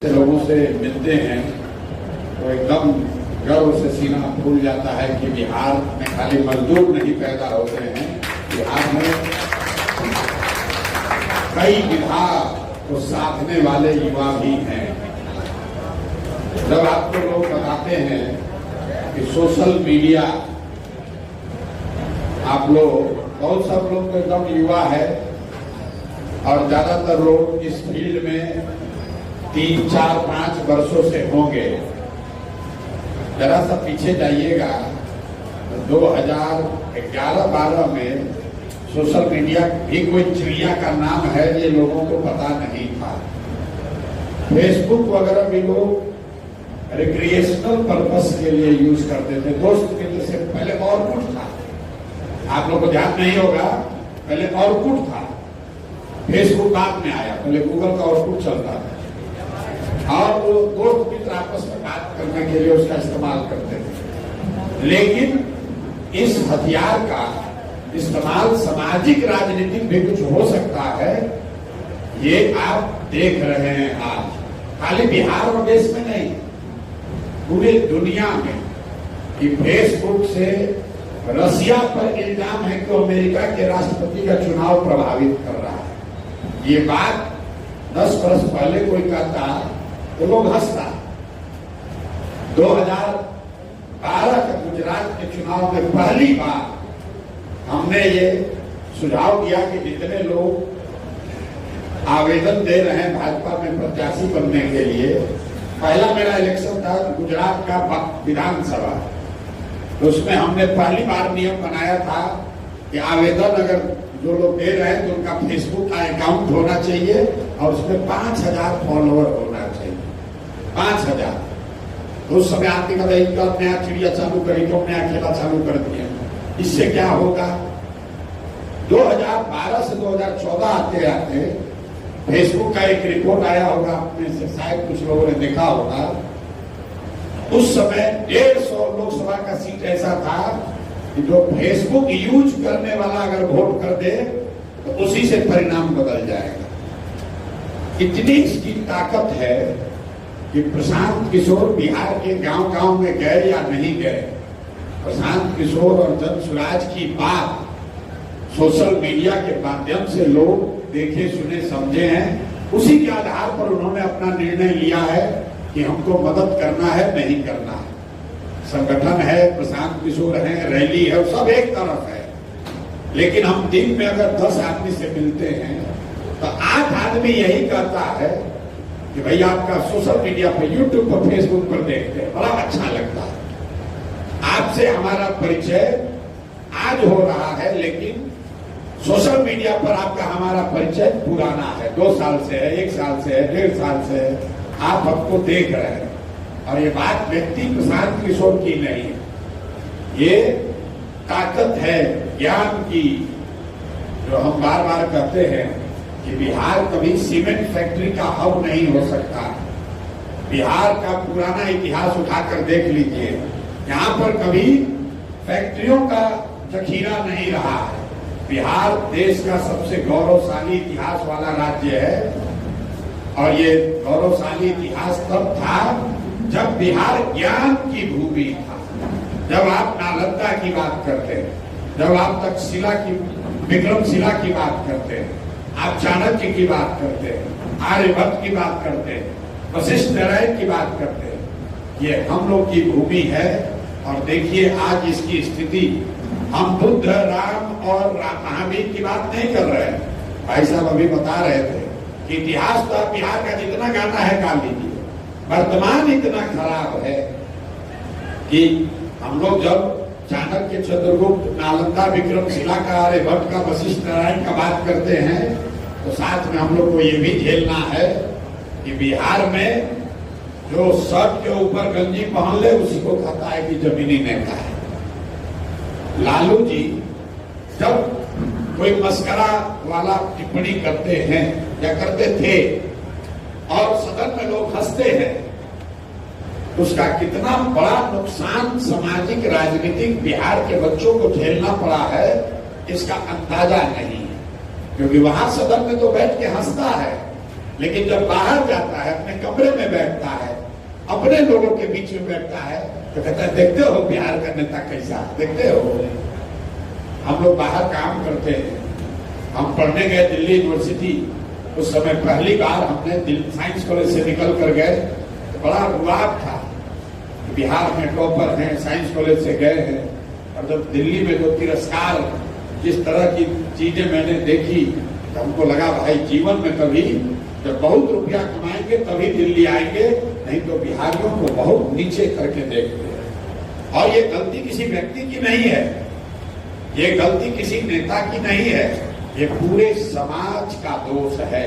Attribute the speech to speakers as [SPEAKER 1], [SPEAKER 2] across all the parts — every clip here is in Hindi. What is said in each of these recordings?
[SPEAKER 1] लोगों से मिलते हैं तो एकदम गर्व से सीना फूल जाता है कि बिहार में खाली मजदूर नहीं पैदा होते हैं, बिहार में कई विधा को साधने वाले युवा भी हैं। जब आपको लोग बताते हैं कि सोशल मीडिया, आप लोग बहुत सब लोग तो एकदम युवा है और ज्यादातर लोग इस फील्ड में 3, 4, 5 वर्षों से होंगे। जरा सा पीछे जाइएगा, 2011-12 में सोशल मीडिया भी कोई चिड़िया का नाम है ये लोगों को पता नहीं था। फेसबुक वगैरह भी लोग रिक्रिएशनल पर्पस के लिए यूज करते थे। दोस्त मित्र से पहले ऑर्कुट था, आप लोग को ध्यान नहीं होगा, पहले ऑर्कुट था, फेसबुक बाद में आया, पहले गूगल का ऑर्कुट चलता था और वो दोस्त मित्र आपस में बात करने के लिए उसका इस्तेमाल करते थे। लेकिन इस हथियार का इस्तेमाल सामाजिक राजनीतिक भी कुछ हो सकता है, ये आप देख रहे हैं आज। खाली बिहार और देश में नहीं, पूरे दुनिया में कि फेसबुक से रसिया पर इल्जाम है कि अमेरिका के राष्ट्रपति का चुनाव प्रभावित कर रहा है। ये बात 10 वर्ष पहले कोई कहता तो लोग हंसता। 2012 के गुजरात के चुनाव में पहली बार हमने ये सुझाव दिया कि जितने लोग आवेदन दे रहे हैं भाजपा में प्रत्याशी बनने के लिए, पहला मेरा इलेक्शन था गुजरात का विधानसभा, तो उसमें हमने पहली बार नियम बनाया था कि आवेदन अगर जो लोग दे रहे हैं तो उनका फेसबुक का अकाउंट होना चाहिए और उसमें 5000 फॉलोअर होना चाहिए। 5000। तो उस समय आदमी का नया चिड़िया चालू करी तो नया खेला चालू कर दिया। इससे क्या होगा, 2012 से 2014 आते आते फेसबुक का एक रिपोर्ट आया होगा, अपने से शायद कुछ लोगों ने देखा होगा। उस समय 150 लोकसभा का सीट ऐसा था कि जो फेसबुक यूज करने वाला अगर वोट कर दे तो उसी से परिणाम बदल जाएगा। इतनी इसकी ताकत है कि प्रशांत किशोर बिहार के गांव-गांव में गए या नहीं गए, प्रशांत किशोर और जनसुराज की बात सोशल मीडिया के माध्यम से लोग देखे, सुने, समझे हैं। उसी के आधार पर उन्होंने अपना निर्णय लिया है कि हमको मदद करना है, नहीं करना है। संगठन है, प्रशांत किशोर है, रैली है, सब एक तरफ है। लेकिन हम दिन में अगर 10 आदमी से मिलते हैं तो 8 आदमी यही कहता है कि भाई आपका सोशल मीडिया पर, यूट्यूब पर, फेसबुक पर देखते हैं, बड़ा अच्छा लगता है। आपसे हमारा परिचय आज हो रहा है, लेकिन सोशल मीडिया पर आपका हमारा परिचय पुराना है, 2 साल से है, 1 साल से है, 1.5 साल से है। आप हमको देख रहे हैं और ये बात व्यक्ति प्रशांत किशोर की नहीं है, ये ताकत है ज्ञान की। जो हम बार बार कहते हैं कि बिहार कभी सीमेंट फैक्ट्री का हब नहीं हो सकता। बिहार का पुराना इतिहास उठाकर देख लीजिए, यहाँ पर कभी फैक्ट्रियों का जखीरा नहीं रहा है। बिहार देश का सबसे गौरवशाली इतिहास वाला राज्य है और ये गौरवशाली इतिहास तब था जब बिहार ज्ञान की भूमि था। जब आप नालंदा की बात करते हैं, जब आप तक्षशिला की, विक्रमशिला की बात करते हैं, आप चाणक्य की बात करते हैं, आर्यभट्ट की बात करते हैं, वशिष्ठ नारायण की बात करते हैं, ये हम लोग की भूमि है। और देखिए आज इसकी स्थिति, हम बुद्ध, राम और महावीर की बात नहीं कर रहे हैं। भाई साहब अभी बता रहे थे कि इतिहास तो बिहार का जितना गाना है गा लीजिए, वर्तमान इतना खराब है कि हम लोग जब चाणक्य, चंद्रगुप्त, नालंदा, विक्रमशिला का, आर्यभट्ट का, वशिष्ठ नारायण का बात करते हैं तो साथ में हम लोग को ये भी झेलना है कि बिहार में जो शर्ट के ऊपर गंजी पहन ले उसी को कहता है कि जमीनी नेता है। लालू जी जब कोई मस्करा वाला टिप्पणी करते हैं या करते थे और सदन में लोग हंसते हैं, उसका कितना बड़ा नुकसान सामाजिक राजनीतिक बिहार के बच्चों को झेलना पड़ा है, इसका अंदाजा नहीं है। क्योंकि वहां सदन में तो बैठ के हंसता है लेकिन जब बाहर जाता है, अपने कमरे में बैठता है, अपने लोगों के बीच में बैठता है, तो कहता है देखते हो बिहार का नेता कैसा, देखते हो। हम लोग बाहर काम करते हैं, हम पढ़ने गए दिल्ली यूनिवर्सिटी, उस समय पहली बार हमने साइंस कॉलेज से निकल कर गए, तो बड़ा रुआब था, बिहार में टॉपर हैं, साइंस कॉलेज से गए हैं। और जब दिल्ली में जो तिरस्कार, जिस तरह की चीजें मैंने देखी, तो हमको लगा भाई जीवन में कभी जब बहुत रुपया कमाएंगे तभी दिल्ली आएंगे, नहीं तो बिहारियों को बहुत नीचे करके देखते हैं। और ये गलती किसी व्यक्ति की नहीं है, ये गलती किसी नेता की नहीं है, ये पूरे समाज का दोष है।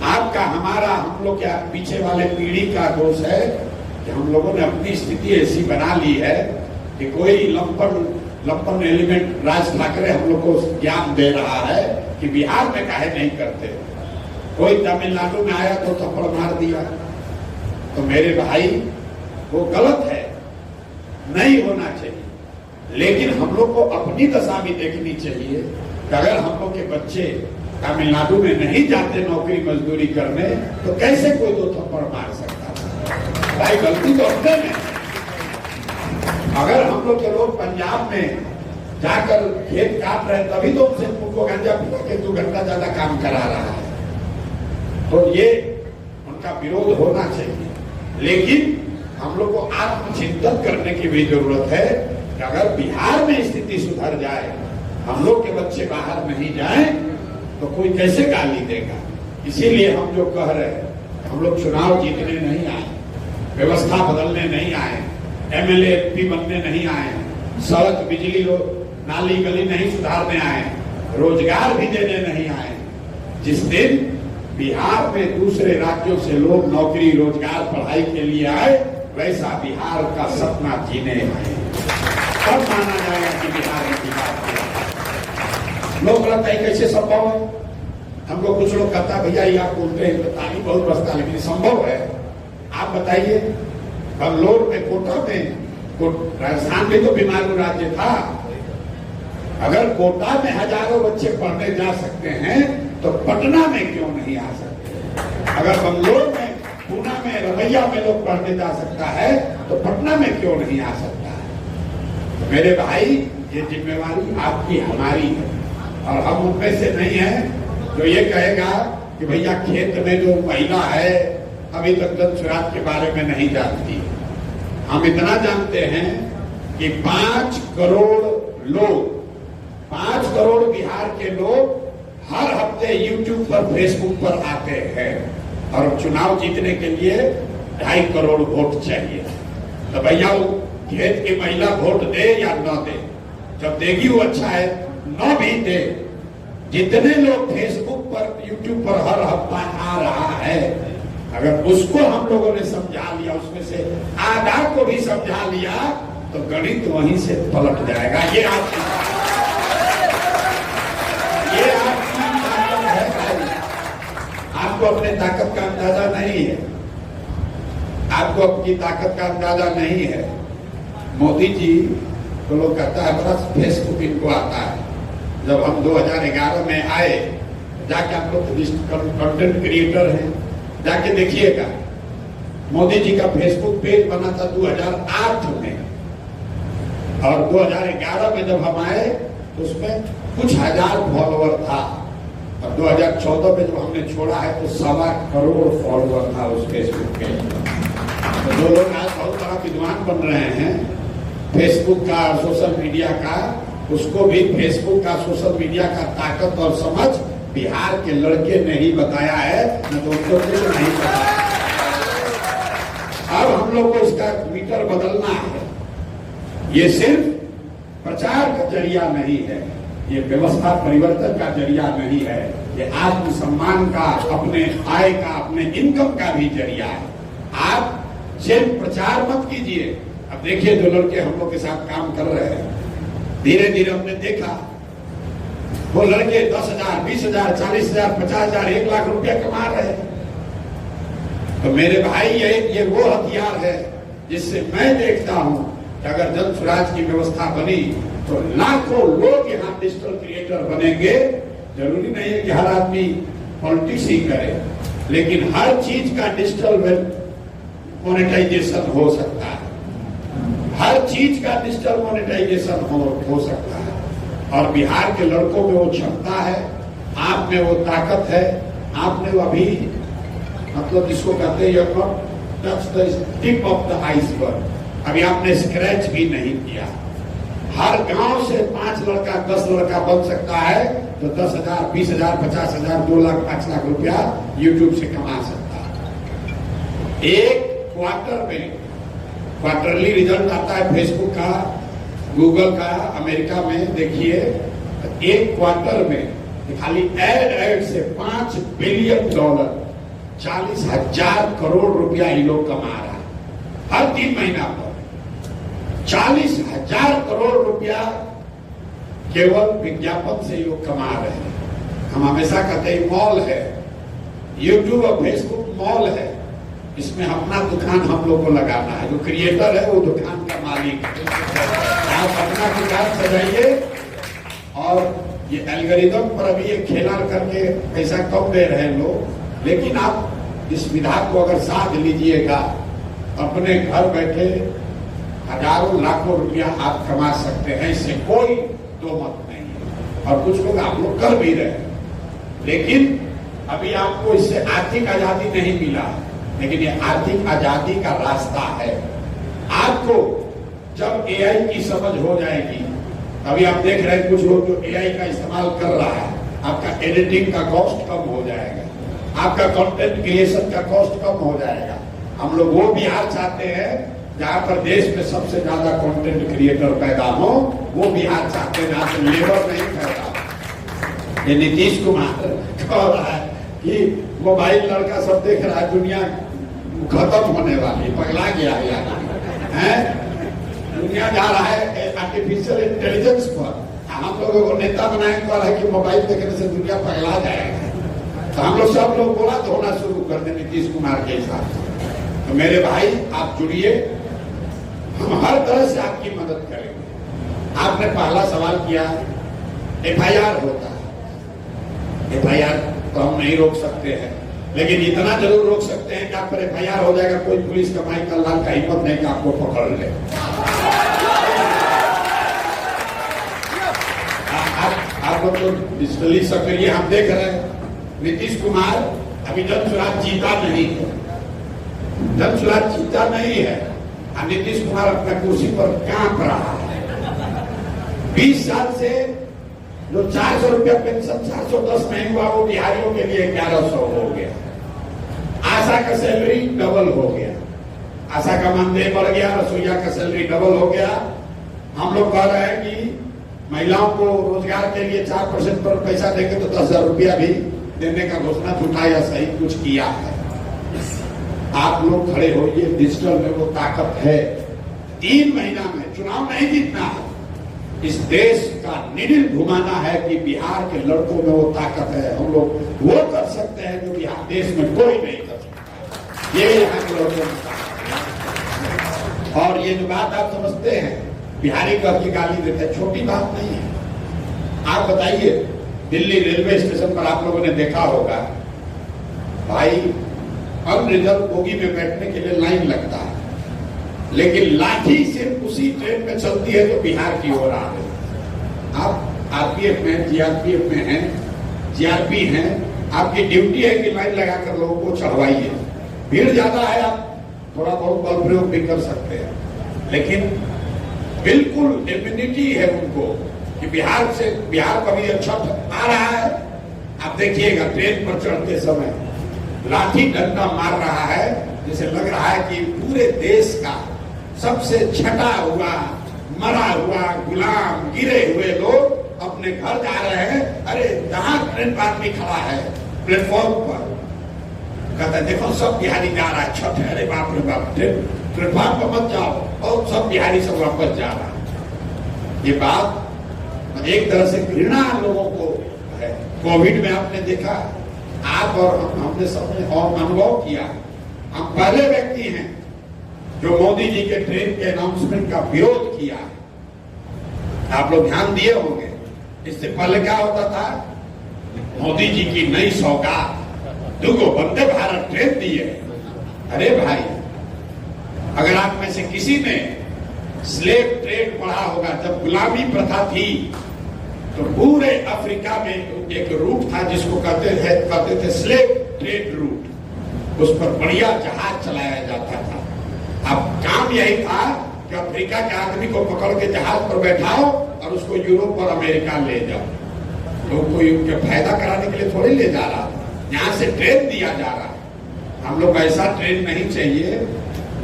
[SPEAKER 1] आपका, हमारा, हम लोग क्या पीछे वाले पीढ़ी का दोष है कि हम लोगों ने अपनी स्थिति ऐसी बना ली है कि कोई लंपन एलिमेंट राज ठाकरे हम लोग को ज्ञान दे रहा है कि बिहार में काहे नहीं करते। कोई तमिलनाडु में आया तो थप्पड़ मार दिया, तो मेरे भाई वो गलत है, नहीं होना चाहिए। लेकिन हम लोग को अपनी दशा भी देखनी चाहिए कि अगर हम लोग के बच्चे तमिलनाडु में नहीं जाते नौकरी मजदूरी करने, तो कैसे कोई दो थप्पड़ मार सकता है? भाई गलती तो अपने में। अगर हम लोग के लोग पंजाब में जाकर खेत काट रहे, तभी तो उनसे उनको गांजा पिला के 2 घंटा ज्यादा काम करा रहा है, तो ये उनका विरोध होना चाहिए। लेकिन हम लोग को आत्मचिंतन करने की भी जरूरत है कि अगर बिहार में स्थिति सुधर जाए, हम लोग के बच्चे बाहर नहीं जाएं, तो कोई कैसे गाली देगा। इसीलिए हम जो कह रहे हैं, हम लोग चुनाव जीतने नहीं आए, व्यवस्था बदलने नहीं आए, एमएलए एमपी बनने नहीं आए, सड़क बिजली नाली गली नहीं सुधारने आए, रोजगार भी देने नहीं आए। जिस दिन बिहार में दूसरे राज्यों से लोग नौकरी रोजगार पढ़ाई के लिए आए, वैसा बिहार का सपना जीने आए, तब माना जाएगा कि बिहार में विकास किया। लोग लगता है कैसे संभव है? हमको कुछ लोग कहता भैया ये आप बोलते हैं तो ताली बहुत बसता, लेकिन संभव है। आप बताइए, बंगलोर में, कोटा में, राजस्थान में तो बीमारू राज्य था, अगर कोटा में हजारों बच्चे पढ़ने जा सकते हैं तो पटना में क्यों नहीं आ सकते? अगर बंगलोर में, पूना में, रमैया में लोग पढ़ने जा सकता है तो पटना में क्यों नहीं आ सकता है? तो मेरे भाई, ये जिम्मेवारी आपकी हमारी है, और हम उनमें से नहीं है जो ये कहेगा कि भैया खेत में जो महिला है अभी तक जन स्वराज के बारे में नहीं जानती। हम इतना जानते हैं कि 5 करोड़ लोग, 5 करोड़ बिहार के लोग हर हफ्ते यूट्यूब पर, फेसबुक पर आते हैं, और चुनाव जीतने के लिए 2.5 करोड़ वोट चाहिए। तो भैया वो खेत की महिला वोट दे या न दे, जब देगी वो अच्छा है, न भी दे। जितने लोग फेसबुक पर, यूट्यूब पर हर हफ्ता आ रहा है, अगर उसको हम लोगों ने समझा लिया, उसमें से आधा को भी समझा लिया, तो गणित वहीं से पलट जाएगा। ये आपकी ताकत है भाई। आपको अपने ताकत का अंदाजा नहीं है, आपको अपनी ताकत का अंदाजा नहीं है। मोदी जी को लोग कहता है बड़ा फेसबुक इनको आता है। जब हम 2011 में आए, जाके आप लोग कंटेंट क्रिएटर हैं, जाके देखिएगा, मोदी जी का फेसबुक पेज बना था 2008 में, और 2011 में जब हम आए तो उसमें कुछ हजार फॉलोवर था, और 2014 में जब हमने छोड़ा है तो 1.25 करोड़ फॉलोवर था उस फेसबुक पेज पर। तो जो लोग आज बहुत बड़ा विद्वान बन रहे हैं फेसबुक का और सोशल मीडिया का, उसको भी फेसबुक का, सोशल मीडिया का ताकत और समझ बिहार के लड़के ने ही बताया है, न तो उनको कुछ नहीं पता। अब हम लोग को इसका मीटर बदलना है। ये सिर्फ प्रचार का जरिया नहीं है, ये व्यवस्था परिवर्तन का जरिया नहीं है, ये आत्मसम्मान का, अपने आय का, अपने इनकम का भी जरिया है। आप सिर्फ प्रचार मत कीजिए। अब देखिए जो लड़के हम लोग के साथ काम कर रहे हैं, धीरे धीरे हमने देखा वो लड़के 10,000, 20,000, 40,000, 50,000, 1 लाख रुपया कमा रहे हैं। तो मेरे भाई ये वो हथियार है जिससे मैं देखता हूं कि अगर जन स्वराज की व्यवस्था बनी तो लाखों लोग यहाँ डिजिटल क्रिएटर बनेंगे। जरूरी नहीं है कि हर आदमी पॉलिटिक्स ही करे, लेकिन हर चीज का डिजिटल मोनेटाइजेशन हो सकता है। हर चीज का डिजिटल मोनेटाइजेशन हो सकता है। और बिहार के लड़कों में वो क्षमता है, आप में वो ताकत है। आपने वो अभी मतलब जिसको कहते हैं touch the tip of the iceberg, अभी आपने स्क्रैच भी नहीं किया। हर गांव से 5 लड़का 10 लड़का बन सकता है तो 10,000, 20,000, 50,000, 2 लाख, 5 लाख रुपया यूट्यूब से कमा सकता है। एक क्वार्टर में क्वार्टरली रिजल्ट आता है फेसबुक का, गूगल का, अमेरिका में देखिए, एक क्वार्टर में खाली एड से $5 बिलियन, 40,000 करोड़ रुपया ये लोग कमा रहा है हर 3 महीना पर। 40,000 करोड़ रुपया केवल विज्ञापन से लोग कमा रहे हैं। हम हमेशा कहते हैं मॉल है, यूट्यूब और फेसबुक मॉल है, इसमें अपना दुकान हम लोग को लगाना है। जो क्रिएटर है वो दुकान का मालिक है। आप अपना दुकान सजाइए और ये एल्गोरिदम पर अभी ये खेला करके पैसा कम दे रहे हैं लोग, लेकिन आप इस विधा को अगर साध लीजिएगा, अपने घर बैठे हजारों लाखों रुपया आप कमा सकते हैं, इससे कोई दो मत नहीं है। और कुछ लोग आप लोग कर भी रहे हैं, लेकिन अभी आपको इससे आर्थिक आजादी नहीं मिला, लेकिन ये आर्थिक आजादी का रास्ता है। आपको जब एआई की समझ हो जाएगी, अभी आप देख रहे हैं कुछ लोग जो एआई का इस्तेमाल कर रहा है, आपका एडिटिंग का कॉस्ट कम हो जाएगा, आपका कंटेंट क्रिएशन का कॉस्ट कम हो जाएगा। हम लोग वो बिहार चाहते हैं जहां पर देश में सबसे ज्यादा कंटेंट क्रिएटर पैदा हो, वो बिहार चाहते हैं जहां से लेबर नहीं पैदा। ये नीतीश कुमार कह रहा है कि मोबाइल लड़का सब देख रहा है, दुनिया खत्म होने वाली, पगला गया है। दुनिया जा रहा है आर्टिफिशियल इंटेलिजेंस पर। हम लोगों को नेता बनाए पर है कि मोबाइल देखने से दुनिया पगला जाएगा, तो हम लोग सब लोग बोला तो होना शुरू कर दे नीतीश कुमार के हिसाब से। तो मेरे भाई आप जुड़िए, हम हर तरह से आपकी मदद करेंगे। आपने पहला सवाल किया, एफआईआर होता है। एफआईआर तो हम नहीं रोक सकते हैं, लेकिन इतना जरूर रोक सकते हैं कि आप पर एफआईआर हो जाएगा, कोई पुलिस का माई का लाल का हिम्मत नहीं कि आपको पकड़ ले। आप लोग तो डिजिटली सक्रिय हम देख रहे हैं, नीतीश कुमार अभी जनसुराज जीता नहीं है, जनसुराज जीता नहीं है, और नीतीश कुमार अपना कुर्सी पर कांप रहा है। 20 साल से जो 400 रुपया पेंशन 410 नहीं हुआ, वो बिहारियों के लिए 1100 हो गया। आशा का सैलरी डबल हो गया, आशा का मानदेय बढ़ गया, रसोईया का सैलरी डबल हो गया। हम लोग कह रहे हैं कि महिलाओं को रोजगार के लिए 4% पर पैसा देंगे तो 10,000 रुपया भी देने का घोषणा झूठा या सही कुछ किया है। आप लोग खड़े होइए, डिजिटल में वो ताकत है। 3 महीना में चुनाव नहीं जीतना है, इस देश का निडिल घुमाना है कि बिहार के लड़कों में वो ताकत है। हम लोग वो कर सकते हैं जो बिहार देश में कोई नहीं कर सकता। ये यहाँ के लड़कों में और ये जो बात आप समझते हैं, बिहारी कह की गाली देते हैं, छोटी बात नहीं है। आप बताइए, दिल्ली रेलवे स्टेशन पर आप लोगों ने देखा होगा, भाई अनरिजर्व बोगी में बैठने के लिए लाइन लगता है, लेकिन लाठी सिर्फ उसी ट्रेन में चलती है जो बिहार की ओर आ रही है। आप आरपीएफ में, जीआरपीएफ में हैं, जीआरपी हैं, आपकी ड्यूटी है कि लाइन लगाकर लोगों को चढ़वाइए। भीड़ ज्यादा है, आप थोड़ा बहुत बल प्रयोग भी कर सकते हैं, लेकिन बिल्कुल इम्यूनिटी है उनको कि बिहार पर भी छठ आ रहा है। आप देखिएगा ट्रेन पर चढ़ते समय लाठी डंडा मार रहा है, जैसे लग रहा है कि पूरे देश का सबसे छटा हुआ, मरा हुआ, गुलाम, गिरे हुए लोग अपने घर जा रहे हैं। अरे जहां ट्रेन पर आदमी खड़ा है प्लेटफॉर्म पर, कहता है देखो सब बिहारी जा रहा है, छठ है। अरे बाप रे बाप, प्लेटफॉर्म पर मत जाओ, और सब बिहारी सब वापस जा रहा है। ये बात एक तरह से घृणा लोगों को है। कोविड में आपने देखा, आप और हमने सबने और अनुभव किया, हम पहले व्यक्ति हैं जो मोदी जी के ट्रेन के अनाउंसमेंट का विरोध किया। आप लोग ध्यान दिए होंगे, इससे पहले क्या होता था, मोदी जी की नई सौगात दुगो वंदे भारत ट्रेन दिए। अरे भाई, अगर आप में से किसी ने स्लेव ट्रेड पढ़ा होगा, जब गुलामी प्रथा थी तो पूरे अफ्रीका में एक रूट था जिसको कहते थे स्लेव ट्रेड रूट। उस पर बढ़िया जहाज चलाया जाता था। अब काम यही था कि अफ्रीका के आदमी को पकड़ के जहाज पर बैठाओ और उसको यूरोप और अमेरिका ले जाओ। तो कोई उनके फायदा कराने के लिए थोड़ी ले जा रहा था, यहाँ से ट्रेन दिया जा रहा है। हम लोग ऐसा ट्रेन नहीं चाहिए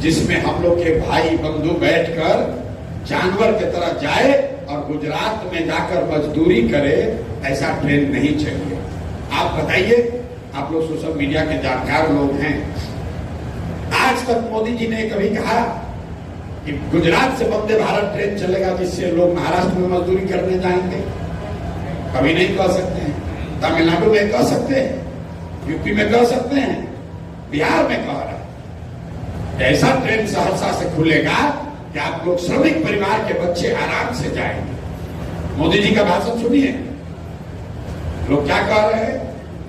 [SPEAKER 1] जिसमें हम लोग के भाई बंधु बैठकर जानवर की तरह जाए और गुजरात में जाकर मजदूरी करे। ऐसा ट्रेन नहीं चाहिए। आप बताइए, आप लोग सोशल मीडिया के जानकार लोग हैं, आज तक मोदी जी ने कभी कहा कि गुजरात से वंदे भारत ट्रेन चलेगा जिससे लोग महाराष्ट्र में मजदूरी करने जाएंगे? कभी नहीं कह सकते हैं। तमिलनाडु में कह सकते हैं, यूपी में कह सकते हैं, बिहार में कह रहे हैं। ऐसा ट्रेन सहरसा से खुलेगा कि आप लोग श्रमिक परिवार के बच्चे आराम से जाएंगे। मोदी जी का भाषण सुनिए, लोग क्या कह रहे हैं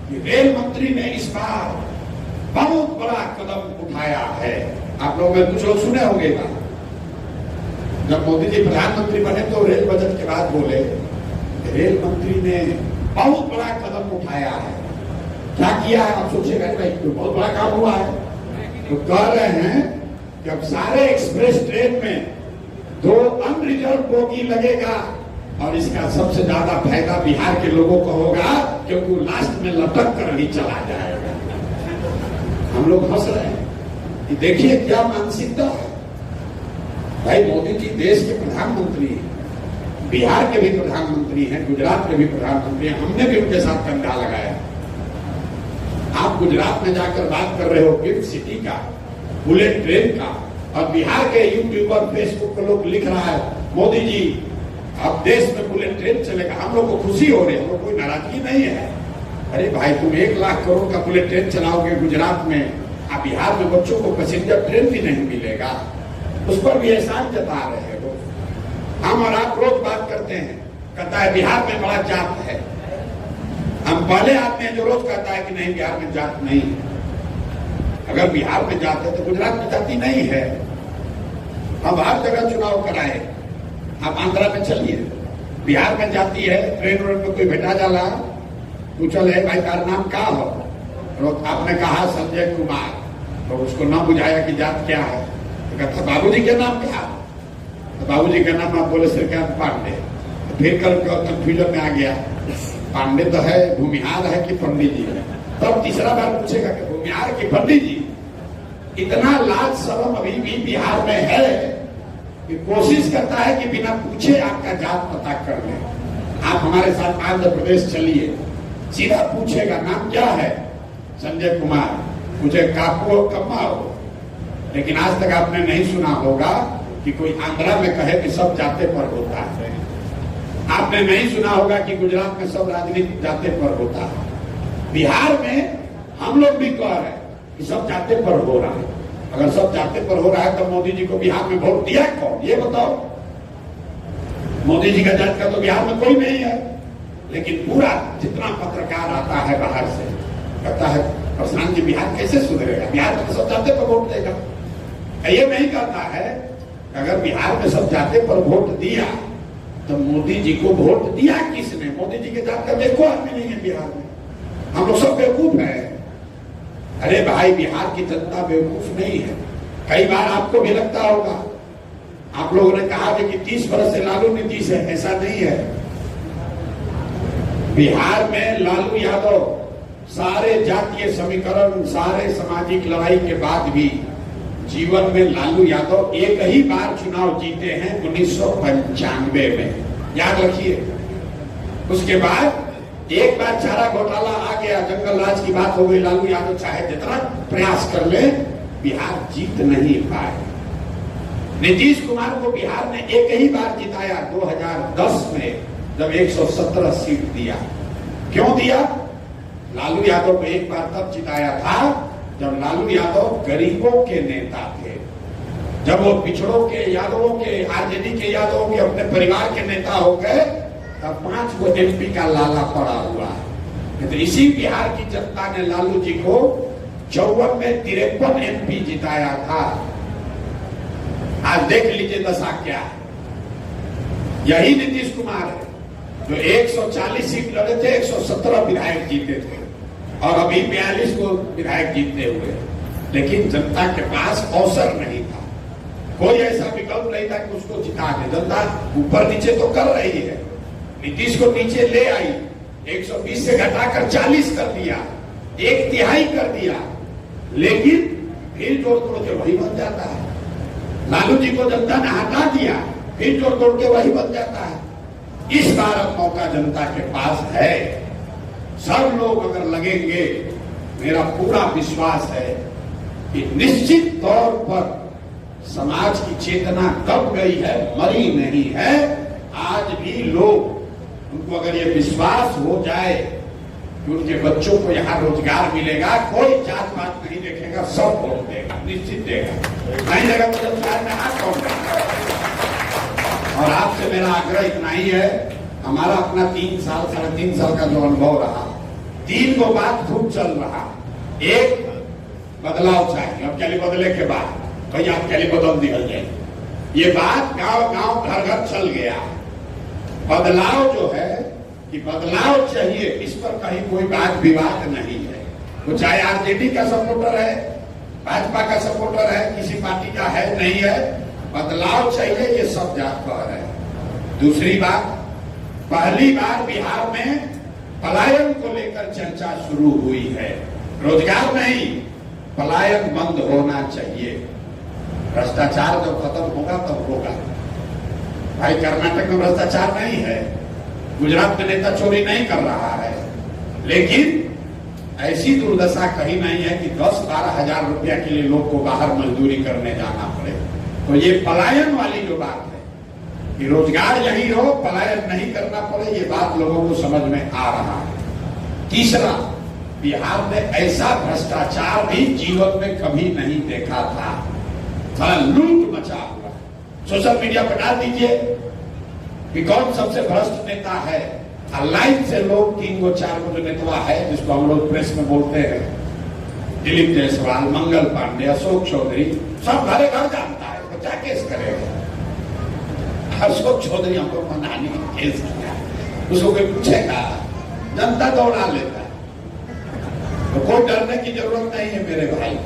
[SPEAKER 1] कि रेल मंत्री ने इस बार बहुत बड़ा कदम उठाया है। आप लोग में कुछ लोग सुने होंगे बात। जब मोदी जी प्रधानमंत्री बने तो रेल बजट के बाद बोले रेल मंत्री ने बहुत बड़ा कदम उठाया है। क्या किया है? आप सोचेगा भाई तो बहुत बड़ा काम हुआ है। तो कह रहे हैं कि अब सारे एक्सप्रेस ट्रेन में 2 अनरिजर्व बोगी लगेगा और इसका सबसे ज्यादा फायदा बिहार के लोगों को होगा क्योंकि वो लास्ट में लटक कर ही चला जाएगा। हम लोग हंस रहे हैं कि देखिए क्या मानसिकता है। भाई मोदी जी देश के प्रधानमंत्री हैं, बिहार के भी प्रधानमंत्री हैं, गुजरात के भी प्रधानमंत्री हैं। हमने भी उनके साथ कंधा लगाया। आप गुजरात में जाकर बात कर रहे हो गिफ्ट सिटी का, बुलेट ट्रेन का, और बिहार के यूट्यूबर फेसबुक पर लोग लिख रहा है मोदी जी अब देश में बुलेट ट्रेन चलेगा। हम लोग को खुशी हो रही है, हम लोग कोई नाराजगी नहीं है। अरे भाई तुम 1 लाख करोड़ का बुलेट ट्रेन चलाओगे गुजरात में, अब बिहार में बच्चों को पैसेंजर ट्रेन भी नहीं मिलेगा, उस पर भी एहसान जता रहे हैं लोग। हम और आप रोज बात करते हैं, कहता है बिहार में बड़ा जात है। हम पहले आते हैं जो रोज कहता है कि नहीं बिहार में जात नहीं है। अगर बिहार में जात है तो गुजरात में जाति नहीं है। हम हर जगह चुनाव कराए। आप आंध्रा में चलिए, बिहार में जाती है, ट्रेन रोड में कोई बेटा जाला पूछल है भाई तार नाम क्या हो, तो आपने कहा संजय कुमार, तो उसको ना बुझाया कि जात क्या है। तो कहता बाबूजी के नाम क्या? तो बाबूजी का नाम आप बोले श्रीकांत पांडे। तो फिर कल कंफ्यूजन में आ गया, पांडे तो है, भूमिहार है कि पंडित जी है। तब तीसरा बार पूछेगा कि भूमिहार की पंडित जी। इतना लाज शर्म अभी भी बिहार में है कि कोशिश करता है कि बिना पूछे आपका जात पता कर ले। आप हमारे साथ आंध्र प्रदेश चलिए, सीधा पूछेगा नाम क्या है, संजय कुमार, मुझे काकू और कम्मा हो। लेकिन आज तक आपने नहीं सुना होगा कि कोई आंध्रा में कहे कि सब जाते पर होता है। आपने नहीं सुना होगा कि गुजरात में सब राजनीति जाते पर होता है। बिहार में हम लोग भी कह रहे हैं कि सब जाते पर हो रहा है। अगर सब जाते पर हो रहा है तो मोदी जी को बिहार में वोट दिया कौन, ये बताओ। मोदी जी का जात का तो बिहार में कोई नहीं है। लेकिन पूरा जितना पत्रकार आता है बाहर से कहता है प्रशांत जी बिहार कैसे सुधरेगा, बिहार में सब जाते पर वोट देगा। ये नहीं कहता है अगर बिहार में सब जाते पर वोट दिया तो मोदी जी को वोट दिया किसने? मोदी जी के जात का देखो आदमी नहीं है बिहार में। हम लोग सब बेवकूफ है। अरे भाई बिहार की जनता बेवकूफ नहीं है। कई बार आपको भी लगता होगा, आप लोगों ने कहा कि 30 वर्ष से लालू नीतीश है, ऐसा नहीं है। बिहार में लालू यादव सारे जातीय समीकरण, सारे सामाजिक लड़ाई के बाद भी जीवन में लालू यादव एक ही बार चुनाव जीते हैं 1995 में, याद रखिए। उसके बाद एक बार चारा घोटाला आ गया, जंगल राज की बात हो गई, लालू यादव चाहे जितना प्रयास कर ले बिहार जीत नहीं पाए। नीतीश कुमार को बिहार ने एक ही बार जिताया 2010 में, जब 117 सीट दिया। क्यों दिया? लालू यादव को एक बार तब जिताया था जब लालू यादव गरीबों के नेता थे, जब वो पिछड़ों के, यादवों के, आरजेडी के यादवों के, अपने परिवार के नेता हो गए, तब 5 को एमपी का लाला पड़ा हुआ। तो इसी बिहार की जनता ने लालू जी को 54 में 53 MP जिताया था। आज देख लीजिए दशा क्या है। यही नीतीश कुमार है जो 140 सीट लड़े थे, 117 विधायक जीते थे और अभी 42 को विधायक जीतते हुए। लेकिन जनता के पास अवसर नहीं था, कोई ऐसा विकल्प नहीं था कि उसको जिता दे। जनता ऊपर नीचे तो कर रही है, नीतीश को नीचे ले आई, 120 से घटाकर 40 कर दिया, 1/3 कर दिया, लेकिन फिर जोड़ तोड़ के वही बन जाता है। लालू जी को जनता ने हटा दिया, फिर जोड़ तोड़ के वही बन जाता है। इस बार अब मौका जनता के पास है। सब लोग अगर लगेंगे, मेरा पूरा विश्वास है कि निश्चित तौर पर समाज की चेतना दब गई है, मरी नहीं है। आज भी लोग, उनको अगर ये विश्वास हो जाए कि उनके बच्चों को यहाँ रोजगार मिलेगा, कोई जात पात नहीं देखेगा, सब वोट देगा, निश्चित देगा। नहीं देगा तो रोजगार में हाथ कौन देगा। और आपसे मेरा आग्रह इतना ही है, हमारा अपना 3 साल 3.5 साल का जो अनुभव रहा, 3 गो बात खूब चल रहा। एक, बदलाव चाहिए। अब चलिए बदले के बाद भैया आप चलिए बदल दिया जाए, ये बात गांव गांव घर घर चल गया। बदलाव जो है कि बदलाव चाहिए, इस पर कहीं कोई बात विवाद नहीं है। वो चाहे आरजेडी का सपोर्टर है, भाजपा का सपोर्टर है, किसी पार्टी का है नहीं है, बदलाव चाहिए, ये सब जात पर है। दूसरी बात, पहली बार बिहार में पलायन को लेकर चर्चा शुरू हुई है। रोजगार नहीं, पलायन बंद होना चाहिए। भ्रष्टाचार जब खत्म होगा तब होगा। भाई कर्नाटक में भ्रष्टाचार नहीं है, गुजरात में नेता चोरी नहीं कर रहा है, लेकिन ऐसी दुर्दशा कहीं नहीं है कि 10-12 हजार रुपया के लिए लोग को बाहर मजदूरी करने जाना पड़े। तो ये पलायन वाली जो बात है कि रोजगार यही हो, पलायन नहीं करना पड़े, ये बात लोगों को समझ में आ रहा है। तीसरा, बिहार में ऐसा भ्रष्टाचार भी जीवन में कभी नहीं देखा था। बड़ा लूट मचा हुआ। सोशल मीडिया पर डाल दीजिए कि कौन सबसे भ्रष्ट नेता है। लाइन से लोग 3-4 जो नेता है, जिसको हम लोग प्रेस में बोलते हैं, दिलीप जायसवाल, मंगल पांडे, अशोक चौधरी, सब घरे घर जानता है, तो क्या केस करेगा। अशोक चौधरी हमको मनाने केस किया, उसको कोई पूछेगा, जनता दौड़ा लेता है। तो कोई डरने की जरूरत नहीं है मेरे भाई।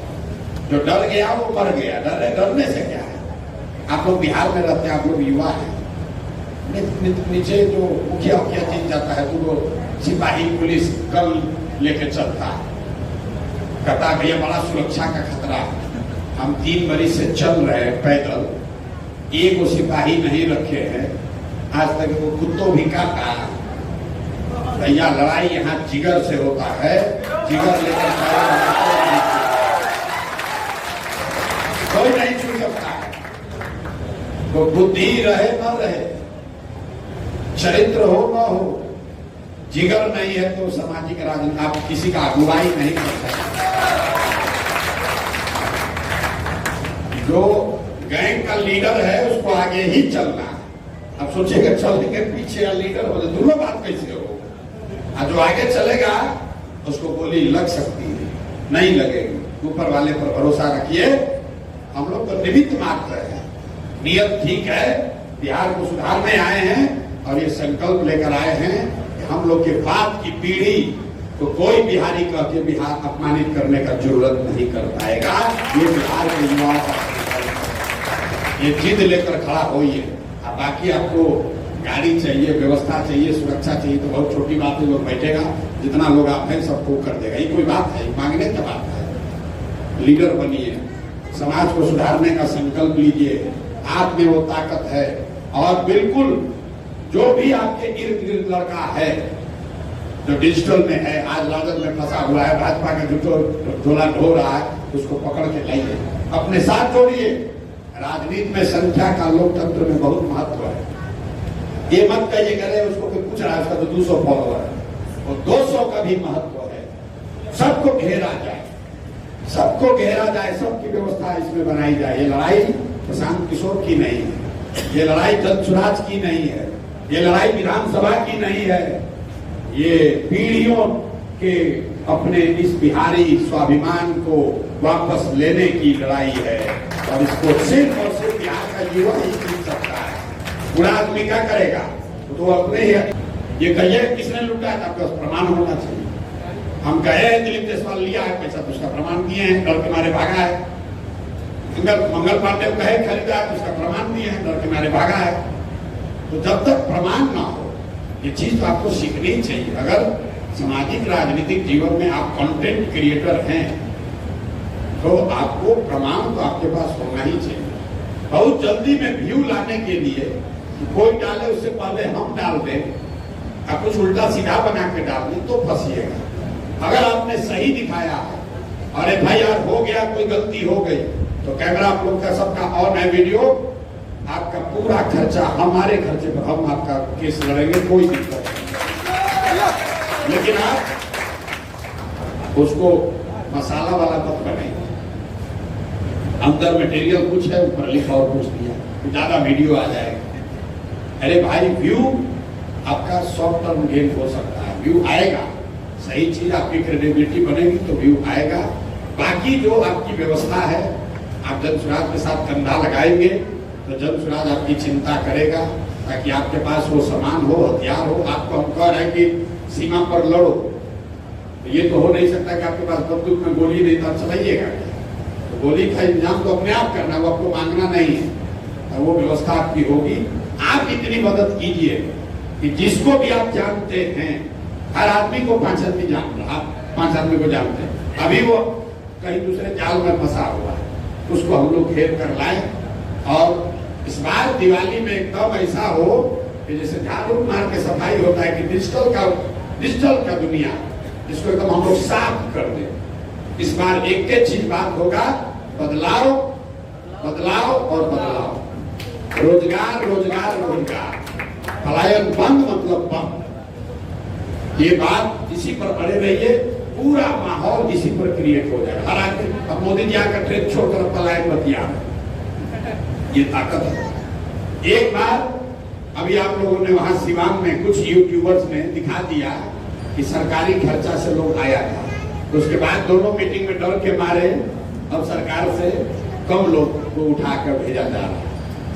[SPEAKER 1] जो डर गया वो मर गया। डरने से क्या है। आप लोग बिहार में रहते हैं, आप लोग युवा हैं। नीचे जो मुखिया चीज जाता है तो वो सिपाही पुलिस कल लेके चलता है, कहता भैया बड़ा सुरक्षा का खतरा। हम 3 बरिस से चल रहे हैं पैदल, एक वो सिपाही नहीं रखे हैं, आज तक वो कुत्तों भी काटा। भैया लड़ाई यहाँ जिगर से होता है, जिगर लेकर कोई नहीं छू सकता है। तो बुद्धि रहे न रहे, चरित्र हो न हो, जिगर नहीं है तो सामाजिक राजनीति आप किसी का अगुवाई नहीं कर सकते। जो गैंग का लीडर है उसको आगे ही चलना है। अब सोचेगा चलेंगे पीछे या लीडर हो जाए, दोनों बात कैसे हो। जो आगे चलेगा उसको गोली लग सकती है, नहीं लगेगी। ऊपर वाले पर भरोसा रखिए। हम लोग तो निमित्त मात्र हैं, नियत ठीक है। बिहार को सुधारने आए हैं और ये संकल्प लेकर आए हैं कि हम लोग के बाद की पीढ़ी को कोई बिहारी कह के बिहार अपमानित करने का जरूरत नहीं कर पाएगा। ये बिहार के युवाओं का ये जिद लेकर खड़ा होइए। बाकी आपको गाड़ी चाहिए, व्यवस्था चाहिए, सुरक्षा चाहिए तो बहुत छोटी बात है, वो बैठेगा जितना लोग आप हैं सबको कर देगा। ये कोई बात है, मांगने की बात है। लीडर बनिए, समाज को सुधारने का संकल्प लीजिए, आप में वो ताकत है। और बिल्कुल जो भी आपके इर्द गिर्द लड़का है जो डिजिटल में है, आज राजद में फंसा हुआ है, भाजपा का जो झोला ढो रहा है, उसको पकड़ के लाइए, अपने साथ जोड़िए। राजनीति में संख्या का लोकतंत्र में बहुत महत्व है। ये मत कहिए करे उसको कोई पूछ रहा है उसका तो 200 फॉलोअर है, वो 200 का भी महत्व है। सबको घेरा जाए, सबको घेरा जाए, सबकी व्यवस्था इसमें बनाई जाए। ये लड़ाई प्रशांत किशोर की नहीं है, ये लड़ाई जनसुराज की नहीं है, ये लड़ाई विधानसभा की नहीं है, ये पीढ़ियों कि अपने इस बिहारी स्वाभिमान को वापस लेने की लड़ाई है और इसको सिर्फ और सिर्फ बिहार का युवा ही जीत सकता है। बुरा आदमी क्या करेगा? तो अपने ही ये कहिए किसने लूटा है, आपके पास प्रमाण होना चाहिए। हम कहे दिलीप जायसवाल लिया है पैसा तो उसका प्रमाण दिए हैं, डर के मारे भागा है। मंगल पांडे कहे खरीदा है तो उसका प्रमाण दिए हैं, डर के मारे भागा है। तो जब तक प्रमाण ना हो ये चीज तो आपको सीखनी ही चाहिए। अगर सामाजिक राजनीतिक जीवन में आप कंटेंट क्रिएटर हैं तो आपको प्रमाण तो आपके पास होना ही चाहिए। बहुत जल्दी में व्यू लाने के लिए कोई डाले उससे पहले हम डाल दें, आप कुछ उल्टा सीधा बना के डाल दें तो फंसिएगा। अगर आपने सही दिखाया और FIR हो गया, कोई गलती हो गई तो कैमरा आप लोग का सबका ऑन है, वीडियो आपका पूरा खर्चा हमारे खर्चे पर, हम आपका केस लड़ेंगे, कोई दिक्कत नहीं। लेकिन आप उसको मसाला वाला मत बनाएंगे। अंदर मटेरियल कुछ है, ऊपर लिखा और कुछ दिया, ज्यादा वीडियो आ जाएगा। अरे भाई व्यू आपका शॉर्ट टर्म गेन हो सकता है, व्यू आएगा, सही चीज आपकी क्रेडिबिलिटी बनेगी तो व्यू आएगा। बाकी जो आपकी व्यवस्था है, आप जन सुराज के साथ कंधा लगाएंगे तो जन सुराज आपकी चिंता करेगा ताकि आपके पास वो सामान हो, हथियार हो। आपको हम कह रहे हैं कि सीमा पर लड़ो, तो ये तो हो नहीं सकता कि आपके पास बंदूक में गोली नहीं तो चलाइएगा। तो गोली का इंतजाम तो अपने आप करना, वो आपको मांगना नहीं है, तो वो व्यवस्था आपकी होगी। आप इतनी मदद कीजिए कि जिसको भी आप जानते हैं, हर आदमी को 5 आदमी जान रहा, आप 5 आदमी को जानते हैं, अभी वो कहीं दूसरे जाल में फंसा हुआ है, उसको हम लोग घेर कर लाए। और इस बार दिवाली में एकदम ऐसा हो कि जैसे झाड़ू मार के सफाई होता है कि डिजिटल का दुनिया, जिसको एकदम हम लोग साफ कर दे। इस बार एक ही चीज बात होगा, बदलाव बदलाव और बदलाव, रोजगार रोजगार रोजगार, पलायन बंद मतलब बंद। ये बात इसी पर अड़े रहिए, पूरा माहौल इसी पर क्रिएट हो जाएगा। हर आदमी अब मोदी जी आकर ट्रेन छोड़कर पलायन बतिया, ये ताकत है। एक बार अभी आप लोगों ने वहां सिवान में कुछ यूट्यूबर्स ने दिखा दिया कि सरकारी खर्चा से लोग आया था, तो उसके बाद दोनों मीटिंग में डर के मारे अब सरकार से कम लोग को उठाकर भेजा जा रहा है।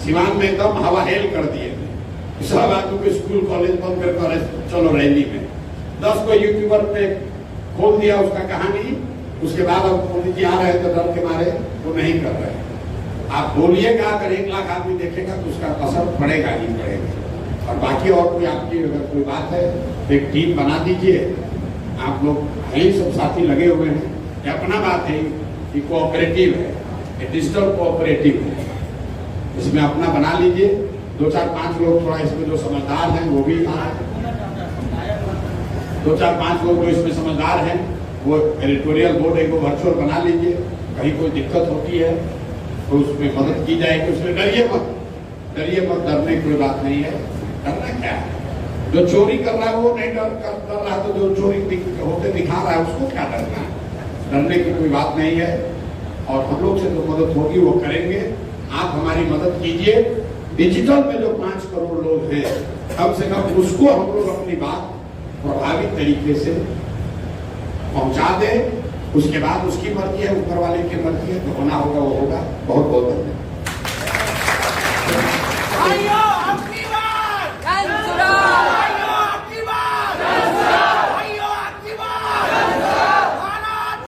[SPEAKER 1] सिवान में एकदम हवा हेल कर दिए थे, सब आदमी को स्कूल कॉलेज बंद कर चलो रैली में। 10 को यूट्यूबर पे खोल दिया उसका कहानी, उसके बाद अब मोदी जी आ रहे तो डर के मारे वो नहीं कर रहे। आप बोलिएगा, अगर 1 लाख आदमी देखेगा तो उसका असर पड़ेगा ही पड़ेगा। और बाकी और कोई आपकी अगर कोई बात है तो एक टीम बना दीजिए, आप लोग यही सब साथी लगे हुए हैं। ये अपना बात है, ये कोऑपरेटिव है, ये डिजिटल कोऑपरेटिव है, इसमें अपना बना लीजिए। 2, 4, 5 लोग थोड़ा इसमें जो समझदार हैं वो भी 2, 4, 5 लोग जो इसमें समझदार हैं वो एडिटोरियल बोर्ड एक वर्चुअल बना लीजिए। कहीं कोई दिक्कत होती है तो उसमें मदद की जाएगी, उसमें डरिए मत, डरने की कोई बात नहीं है। डरना क्या है? जो चोरी कर रहा है वो नहीं डर रहा, तो जो चोरी होते दिखा रहा है उसको क्या डरना है? डरने की कोई बात नहीं है। और हम लोग से जो मदद होगी वो करेंगे, आप हमारी मदद कीजिए। डिजिटल में जो 5 करोड़ लोग हैं, कम से कम उसको हम लोग अपनी बात प्रभावी तरीके से पहुंचा दें। उसके बाद उसकी मर्जी है, ऊपर वाले की मर्जी है, तो होना होगा वो होगा। बहुत बहुत धन्यवाद।